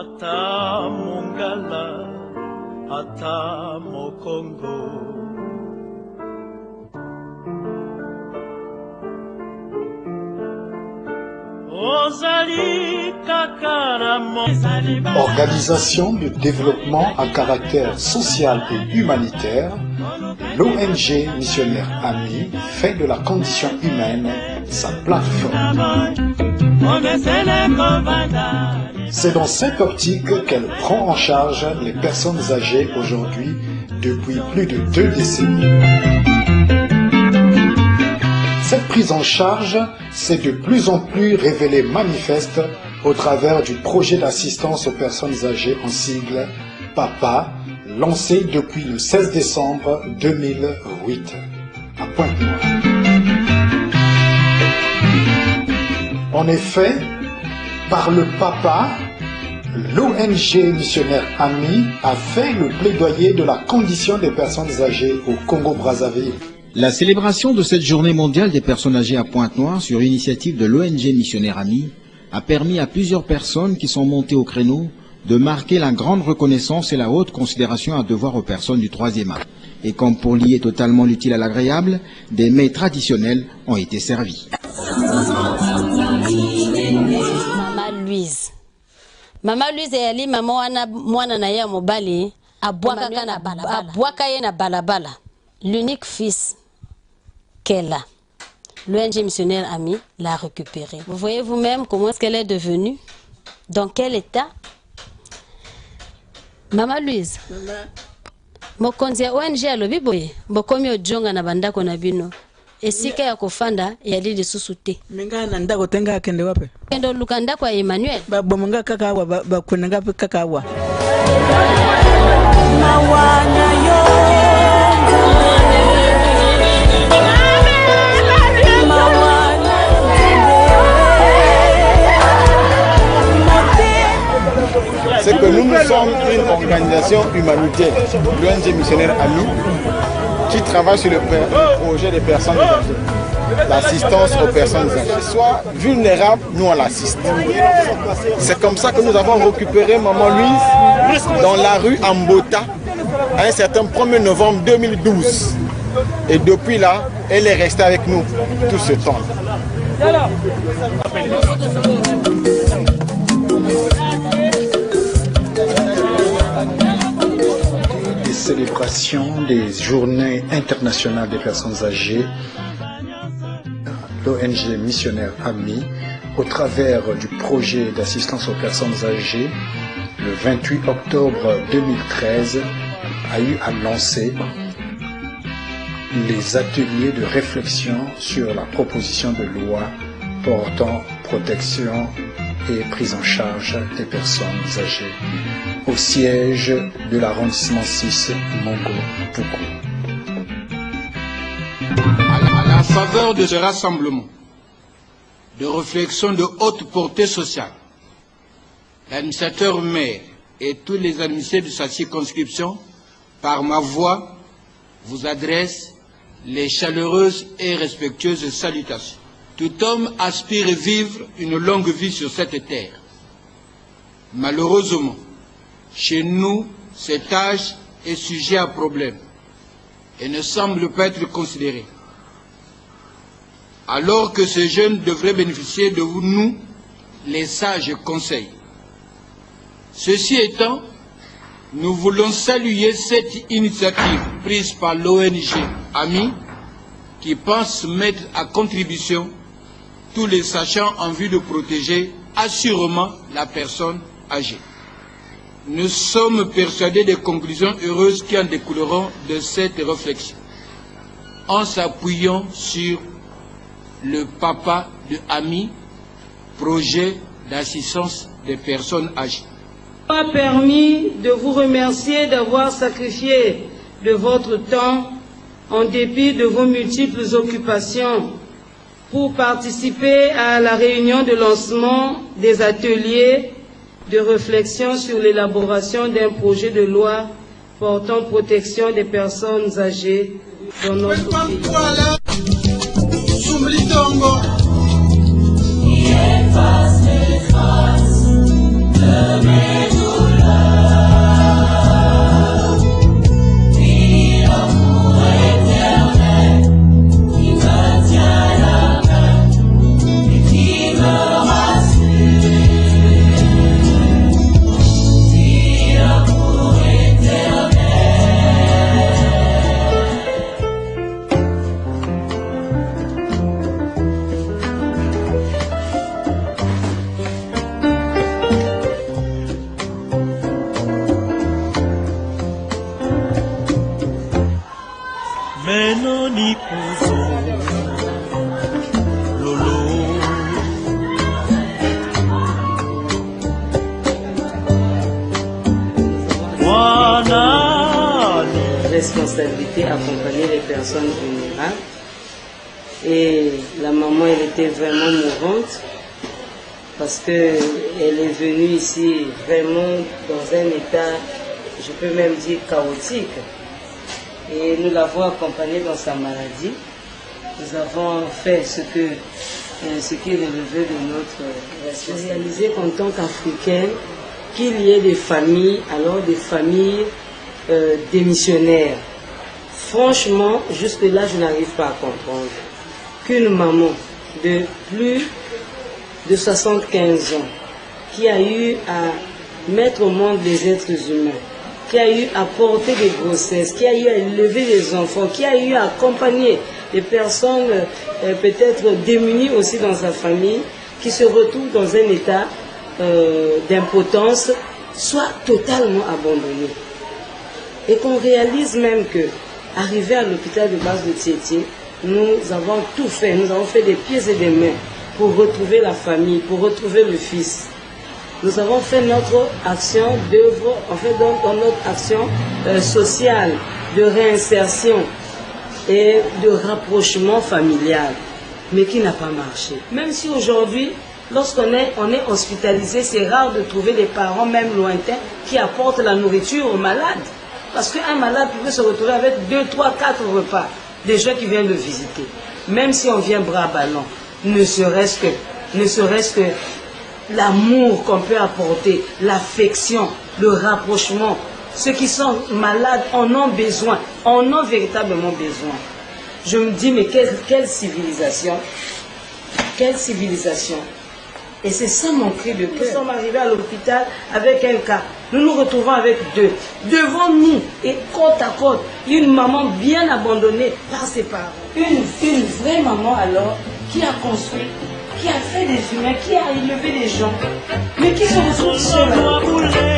ata Mongala, ata Mokongo. Organisation de développement à caractère social et humanitaire, l'ONG Missionnaire Ami fait de la condition humaine sa plateforme. C'est dans cette optique qu'elle prend en charge les personnes âgées aujourd'hui depuis plus de 2 décennies. Cette prise en charge s'est de plus en plus révélée manifeste au travers du projet d'assistance aux personnes âgées en sigle PAPA, lancé depuis le 16 décembre 2008 à Pointe-Noire. En effet, par le PAPA, l'ONG Missionnaire Ami a fait le plaidoyer de la condition des personnes âgées au Congo-Brazzaville. La célébration de cette journée mondiale des personnes âgées à Pointe-Noire sur initiative de l'ONG Missionnaire Ami a permis à plusieurs personnes qui sont montées au créneau de marquer la grande reconnaissance et la haute considération à devoir aux personnes du 3e âge. Et comme pour lier totalement l'utile à l'agréable, des mets traditionnels ont été servis. Maman Louise est maman wana mwana na ya mobali abwaka na balabala. L'unique fils qu'elle a, l'ONG Missionnaire Ami l'a récupéré. Vous voyez vous-même comment est-ce qu'elle est devenue, dans quel état. Maman Louise, mokonzi ONG alobi boye bokomi ojonga na bandako na bino esika ya kofanda yali lisusu te. Minga na ndako tenga kende wape? Kendo luka ndako ya Emmanuel. Babomonga kaka awa bakunanga kaka awa. C'est que nous sommes une organisation humanitaire, l'ONG Missionnaire Ami, qui travaille sur le projet des personnes âgées, l'assistance aux personnes âgées. Soit vulnérables, nous on l'assiste. C'est comme ça que nous avons récupéré Maman Louise dans la rue Ambota à un certain 1er novembre 2012. Et depuis là, elle est restée avec nous tout ce temps. Célébration des journées internationales des personnes âgées, l'ONG Missionnaire Ami, au travers du projet d'assistance aux personnes âgées, le 28 octobre 2013, a eu à lancer les ateliers de réflexion sur la proposition de loi portant protection et prise en charge des personnes âgées au siège de l'arrondissement 6 Mongo-Poukou. À la faveur de ce rassemblement de réflexion de haute portée sociale, l'administrateur maire et tous les administrés de sa circonscription, par ma voix, vous adressent les chaleureuses et respectueuses salutations. Tout homme aspire à vivre une longue vie sur cette terre. Malheureusement, chez nous, cet âge est sujet à problème et ne semble pas être considéré. Alors que ces jeunes devraient bénéficier de nous, les sages conseils. Ceci étant, nous voulons saluer cette initiative prise par l'ONG Ami qui pense mettre à contribution tous les sachants en vue de protéger assurément la personne âgée. Nous sommes persuadés des conclusions heureuses qui en découleront de cette réflexion, en s'appuyant sur le PAPA de Ami, projet d'assistance des personnes âgées. Ça m'a permis de vous remercier d'avoir sacrifié de votre temps, en dépit de vos multiples occupations, pour participer à la réunion de lancement des ateliers de réflexion sur l'élaboration d'un projet de loi portant protection des personnes âgées dans notre pays. Enoni Kuzo Lolo Responsabilité accompagner les personnes vulnérables. Et la maman, elle était vraiment mourante parce qu'elle est venue ici vraiment dans un état, je peux même dire chaotique. Et nous l'avons accompagnée dans sa maladie. Nous avons fait ce qui est relevé de notre responsabilité. Réaliser qu'en tant qu'Africaine, qu'il y ait des familles, alors des familles démissionnaires. Franchement, jusque-là, je n'arrive pas à comprendre qu'une maman de plus de 75 ans, qui a eu à mettre au monde des êtres humains, qui a eu à porter des grossesses, qui a eu à élever des enfants, qui a eu à accompagner des personnes peut-être démunies aussi dans sa famille, qui se retrouvent dans un état d'impotence, soit totalement abandonnée. Et qu'on réalise même que, arrivé à l'hôpital de base de Tietie, nous avons tout fait, nous avons fait des pieds et des mains pour retrouver la famille, pour retrouver le fils. Nous avons fait notre action d'œuvre, en fait, dans notre action sociale, de réinsertion et de rapprochement familial, mais qui n'a pas marché. Même si aujourd'hui, lorsqu'on est hospitalisé, c'est rare de trouver des parents, même lointains, qui apportent la nourriture aux malades. Parce qu'un malade pouvait se retrouver avec 2, 3, 4 repas, des gens qui viennent le visiter. Même si on vient bras ballants, ne serait-ce que l'amour qu'on peut apporter, l'affection, le rapprochement. Ceux qui sont malades en ont besoin, en ont véritablement besoin. Je me dis, mais quelle civilisation, quelle civilisation. Et c'est ça mon cri de cœur. Nous sommes arrivés à l'hôpital avec un cas. Nous nous retrouvons avec 2. Devant nous, et côte à côte, une maman bien abandonnée par ses parents. Une vraie maman alors, qui a construit, qui a fait des humains, qui a élevé des gens, mais qui se retrouve seule.